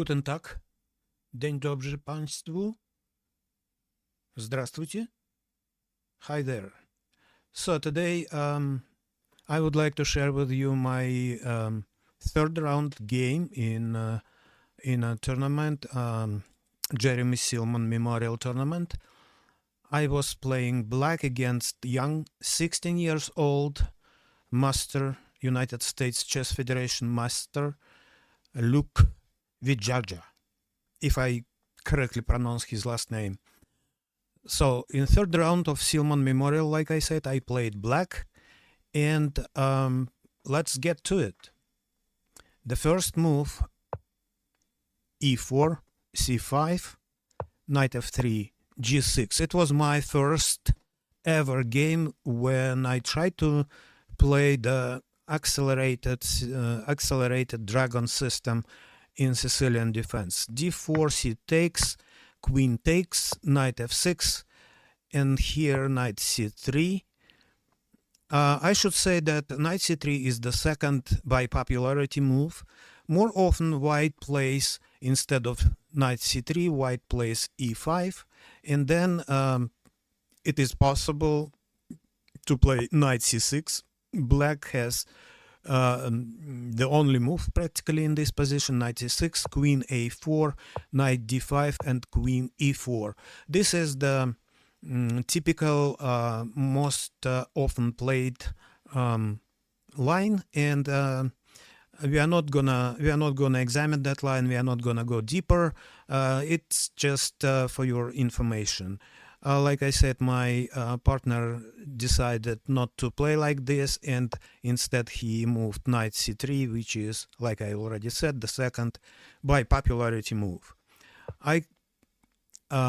Guten Tag. Dzień dobry Państwu. Здравствуйте. Hi there. So today I would like to share with you my third round game in a tournament, Jeremy Silman Memorial Tournament. I was playing black against young 16 years old master, United States Chess Federation master, Luke Widjaja, if I correctly pronounce his last name. So in third round of Silman Memorial, like I said, I played black, and let's get to it. The first move, e4, c5, knight f3, g6. It was my first ever game when I tried to play the accelerated dragon system in Sicilian defense. d4, c takes, queen takes, knight f6, and here knight c3. I should say that knight c3 is the second by popularity move. More often white plays, instead of knight c3, white plays e5, and then it is possible to play knight c6. Black has the only move practically in this position, knight c6, queen a4, knight d5, and queen e4. This is the typical most often played line, and we are not gonna examine that line. We are not gonna go deeper. It's just for your information. Like I said, my partner decided not to play like this, and instead he moved knight c3, which is, like I already said, the second by popularity move. I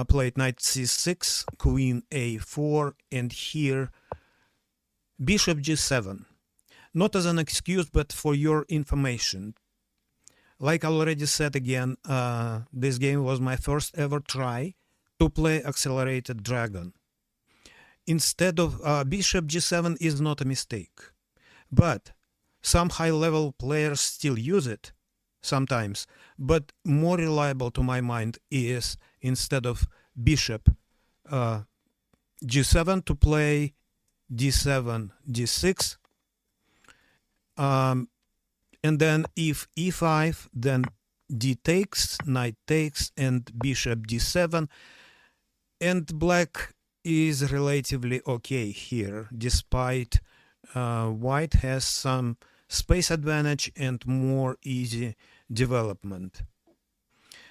played knight c6, queen a4, and here bishop g7. Not as an excuse, but for your information. Like I already said again, this game was my first ever try to play accelerated dragon. Instead of bishop g7 is not a mistake, but some high-level players still use it sometimes. But more reliable to my mind is, instead of bishop g7, to play d7, d6, and then if e5, then d takes, knight takes, and bishop d7. And black is relatively okay here, despite white has some space advantage and more easy development.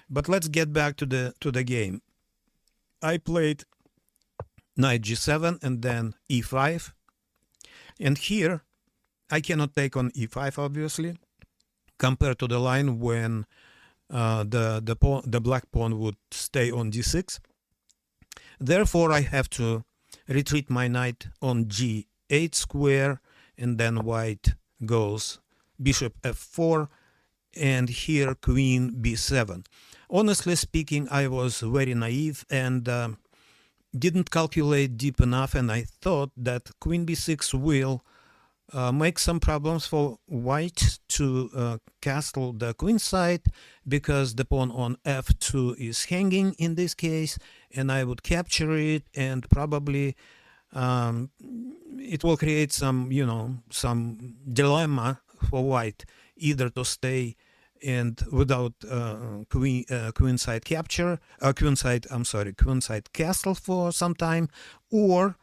But let's get back to the game. I played knight g7 and then e5, and here I cannot take on e5, obviously, compared to the line when the black pawn would stay on d6. Therefore, I have to retreat my knight on g8 square, and then white goes bishop f4, and here queen b7. Honestly speaking, I was very naive and didn't calculate deep enough, and I thought that queen b6 will make some problems for white to castle the queen side, because the pawn on f2 is hanging in this case, and I would capture it, and probably it will create some, some dilemma for white, either to stay and without queenside capture, queenside castle for some time, or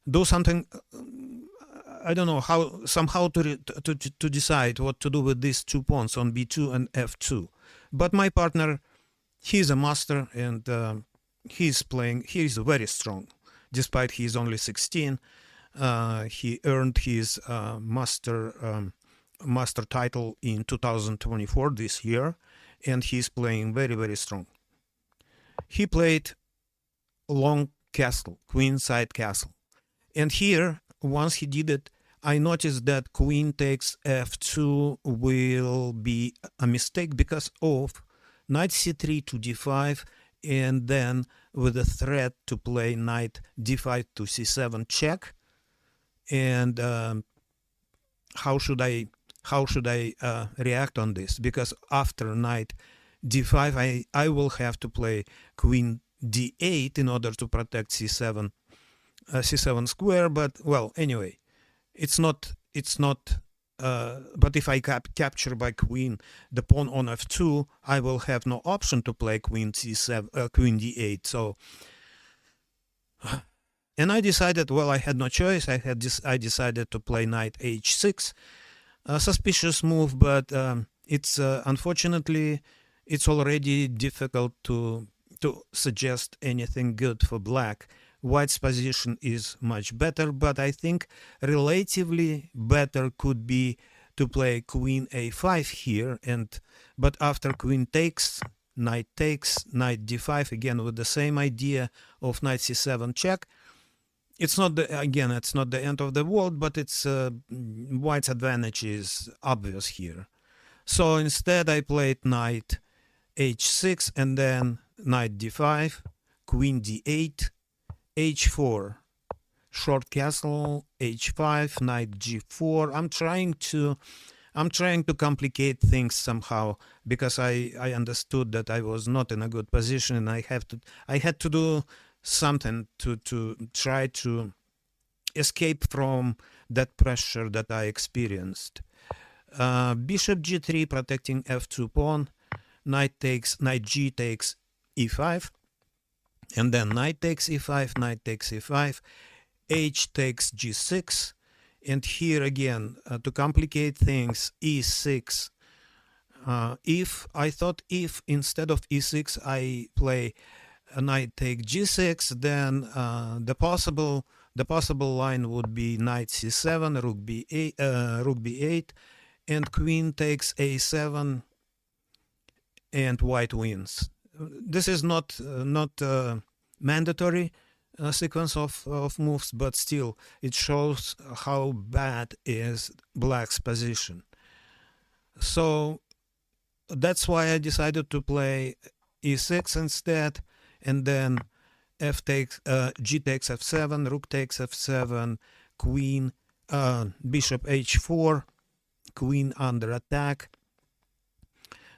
do something. I don't know how, somehow to decide what to do with these two pawns on b2 and f2. But my partner, he's a master, and he's very strong. Despite he's only 16, he earned his master title in 2024, this year, and he's playing very, very strong. He played long castle, queenside castle, and here, once he did it, I noticed that queen takes f2 will be a mistake because of knight c3 to d5, and then with a threat to play knight d5 to c7 check. And how should I react on this? Because after knight d5, I will have to play queen d8 in order to protect c7 square. But well, anyway, it's not but if I capture by queen the pawn on f2, I will have no option to play queen c7 queen d8. So and I decided, well, I had no choice. I decided to play knight h6, a suspicious move, but it's unfortunately it's already difficult to suggest anything good for black. White's position is much better, but I think relatively better could be to play queen a5 here, but after queen takes, knight d5, again with the same idea of knight c7 check. It's not it's not the end of the world, but it's White's advantage is obvious here. So instead I played knight h6 and then knight d5, queen d8, h4, short castle, h5, knight g4. I'm trying to complicate things somehow, because I understood that I was not in a good position, and I had to do something to try to escape from that pressure that I experienced. Bishop g3 protecting f2 pawn, knight g takes e5, and then knight takes e5, knight takes e5, h takes g6, and here again to complicate things, e6. If instead of e6 I play knight take g6, then the possible line would be knight c7, rook b8, and queen takes a7, and white wins. This is not mandatory sequence of moves, but still it shows how bad is black's position. So that's why I decided to play e6 instead, and then g takes f7, rook takes f7, queen, bishop h4, queen under attack.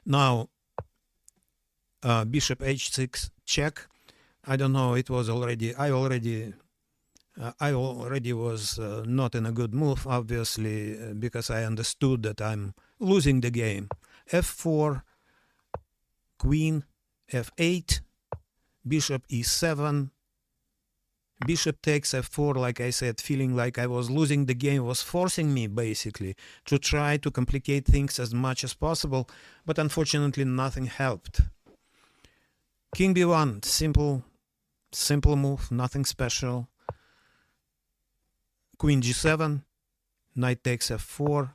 Now bishop h6 check. I don't know, it was already I already was not in a good move, obviously, because I understood that I'm losing the game. f4, queen, f8, bishop e7, bishop takes f4. Like I said, feeling like I was losing the game was forcing me basically to try to complicate things as much as possible, but unfortunately nothing helped. King b1, simple move, nothing special. Queen g7, knight takes f4,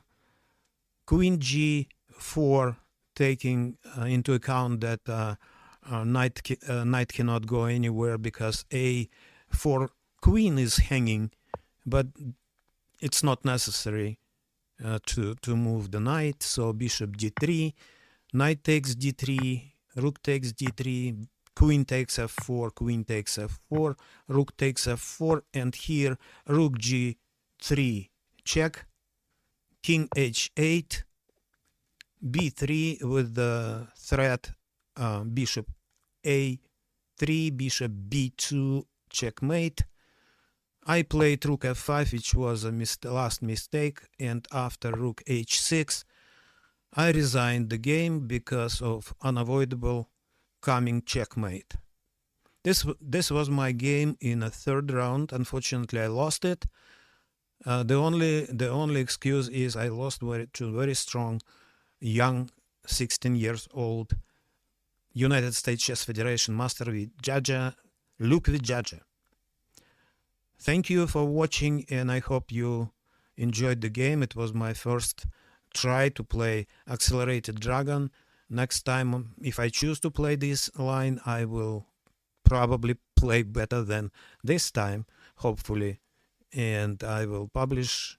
queen g4, taking into account that knight cannot go anywhere because a4 queen is hanging, but it's not necessary to move the knight. So bishop d3, knight takes d3, rook takes d3, queen takes f4, queen takes f4, rook takes f4, and here rook g3 check, king h8, b3 with the threat bishop a3, bishop b2 checkmate. I played rook f5, which was a last mistake, and after rook h6 I resigned the game because of unavoidable coming checkmate. This was my game in a third round. Unfortunately, I lost it. The only excuse is I lost to very strong, young, 16 years old United States Chess Federation master Widjaja, Luke Widjaja. Thank you for watching, and I hope you enjoyed the game. It was my first try to play Accelerated Dragon. Next time, if I choose to play this line, I will probably play better than this time, hopefully, and I will publish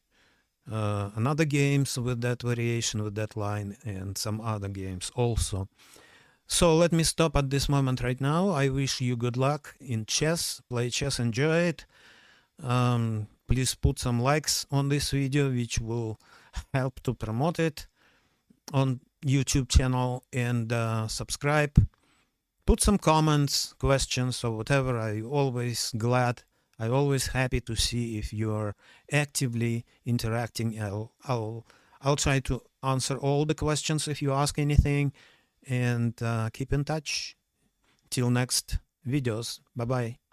another games with that variation, with that line, and some other games also. So let me stop at this moment right now. I wish you good luck in chess. Play chess, enjoy it. Please put some likes on this video, which will help to promote it on YouTube channel and subscribe. Put some comments, questions, or whatever. I always glad. I'm always happy to see if you're actively interacting. I'll try to answer all the questions if you ask anything, and keep in touch. Till next videos. Bye bye.